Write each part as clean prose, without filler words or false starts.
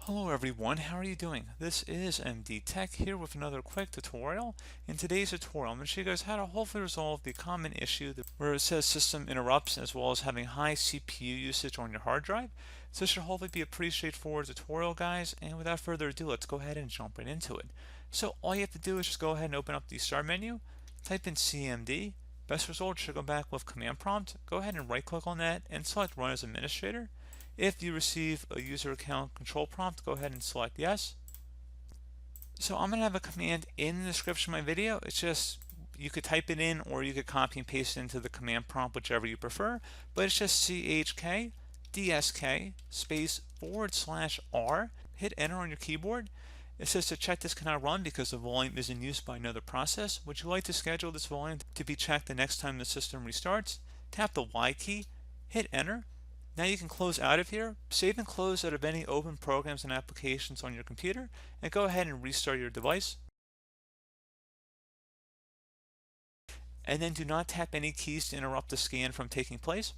Hello everyone, how are you doing? This is MD Tech here with another quick tutorial. In today's tutorial, I'm going to show you guys how to hopefully resolve the common issue where it says system interrupts as well as having high CPU usage on your hard drive. So this should hopefully be a pretty straightforward tutorial, guys, and without further ado, let's go ahead and jump right into it. So all you have to do is just go ahead and open up the start menu, type in CMD. Best result should go back with command prompt. Go ahead and right click on that and select run as administrator. If you receive a user account control prompt, go ahead and select yes. So I'm going to have a command in the description of my video. It's just, you could type it in or you could copy and paste it into the command prompt, whichever you prefer. But it's just chkdsk space /R. Hit enter on your keyboard. It says to check this cannot run because the volume is in use by another process. Would you like to schedule this volume to be checked the next time the system restarts? Tap the Y key, hit enter. Now you can close out of here, save and close out of any open programs and applications on your computer, and go ahead and restart your device. And then do not tap any keys to interrupt the scan from taking place.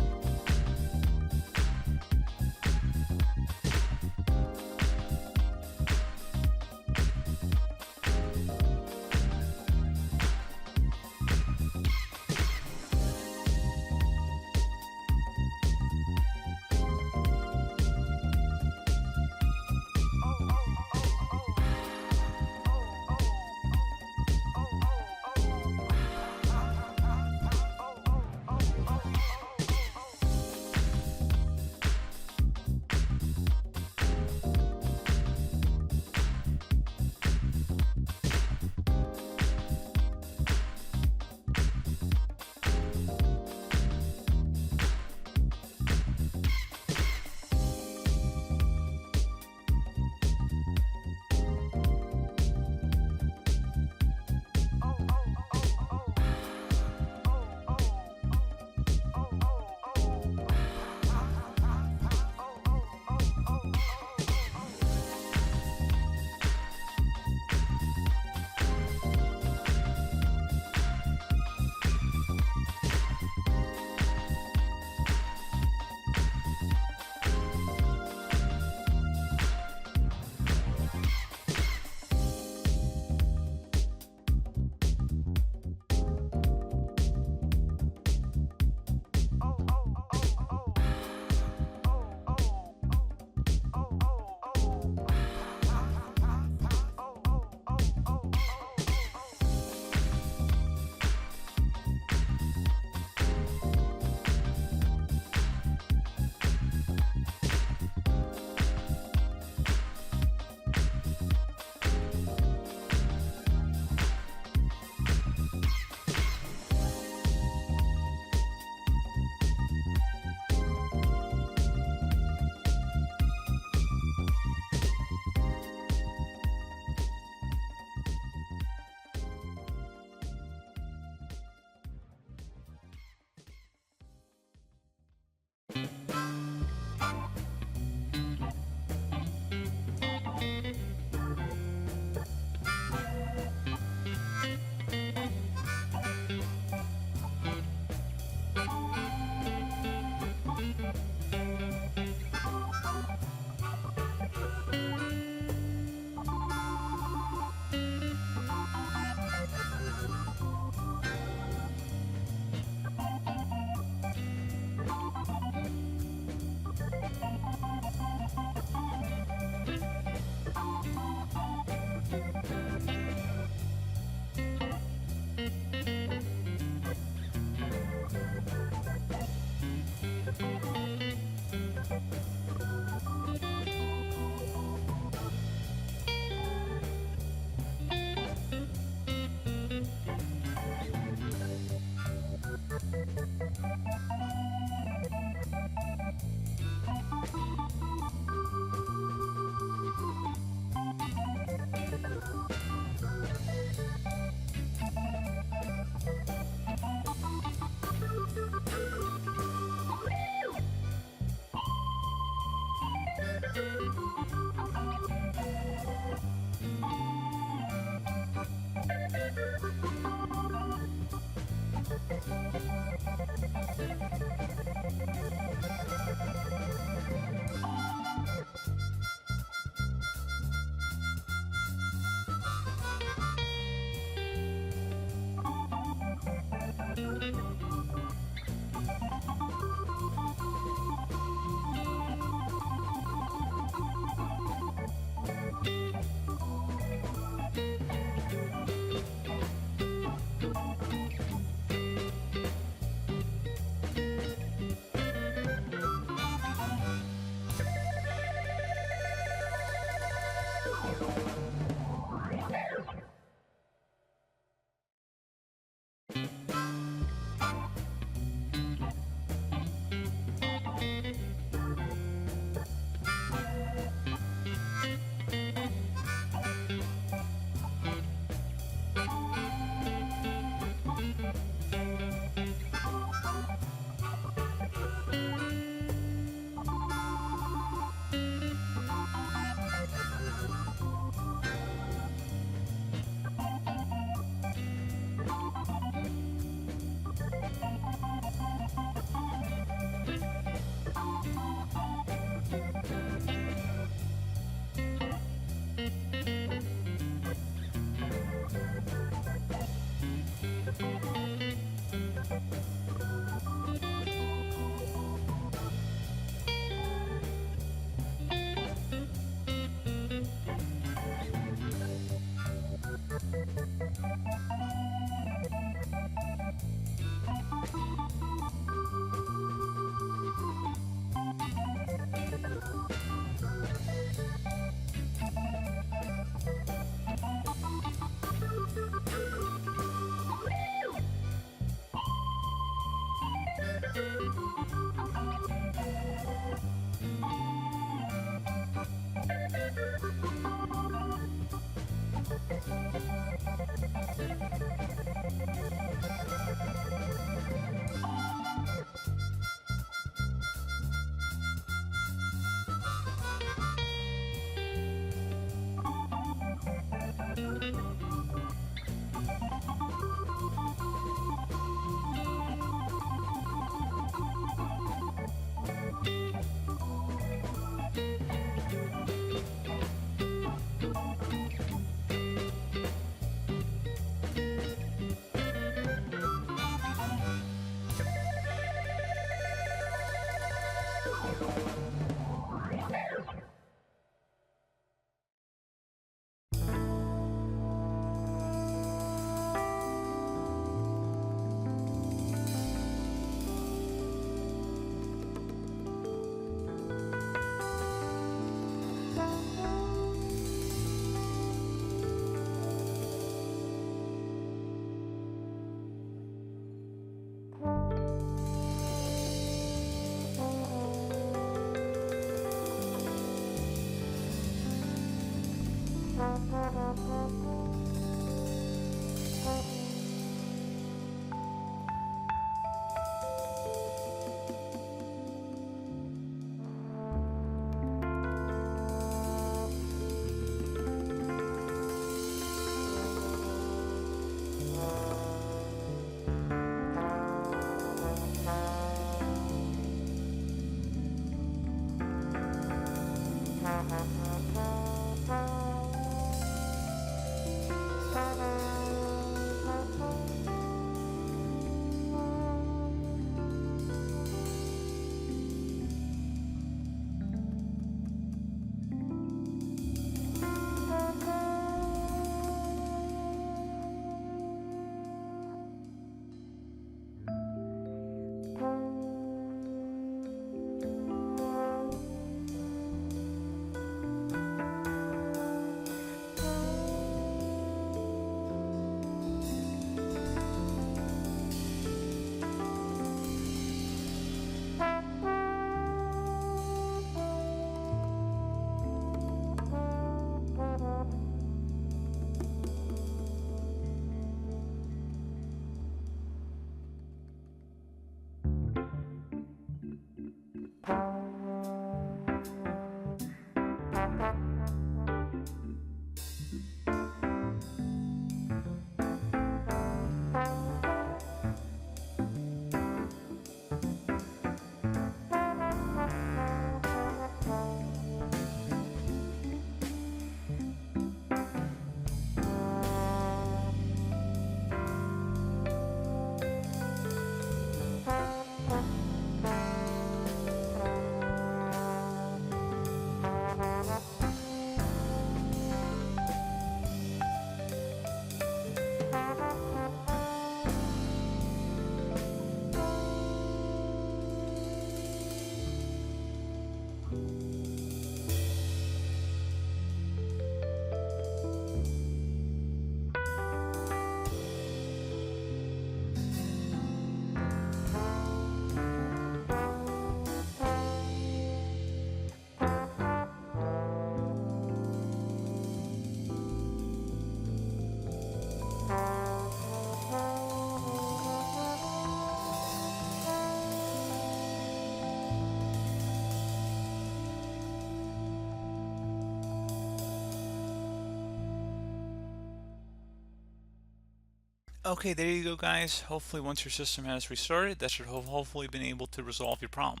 Okay, there you go, guys. Hopefully once your system has restarted, that should have hopefully been able to resolve your problem.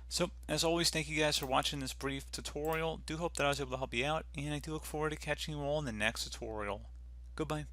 So, as always, thank you guys for watching this brief tutorial. Do hope that I was able to help you out, and I do look forward to catching you all in the next tutorial. Goodbye.